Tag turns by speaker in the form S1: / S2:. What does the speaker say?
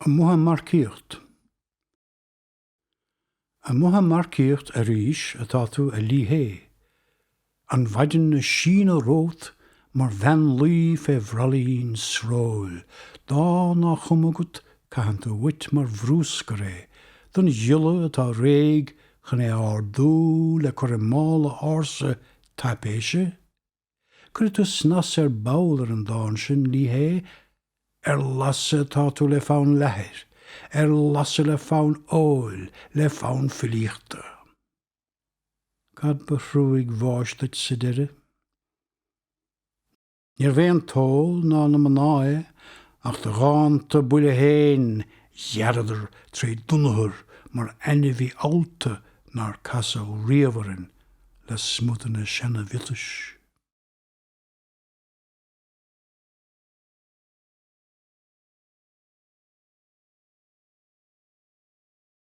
S1: Amuigh Marcaíocht. Amuigh Marcaíocht a ríis atá tú a líthe. An bhaidin na sína rót mar bhean lí fé bhralaín sróil. Dá ná chumagat cahan tú wit mar bhrús go ré. Don ghiulle atá réig chun é ardú le chur mála ársa tapéise. Cur tú snas baul an dáin sin líthe lasa tá tú le fán leithir, lasa le fán óil, le fán filíochta. Cad ba hrúig bháisteat sa deire? Níor bhéon tól ná na manáe, ach de gáanta buile héin ghearradar trí dunathar mar enna bhí alta nar casa ó riamharin le smútana sena bhitis.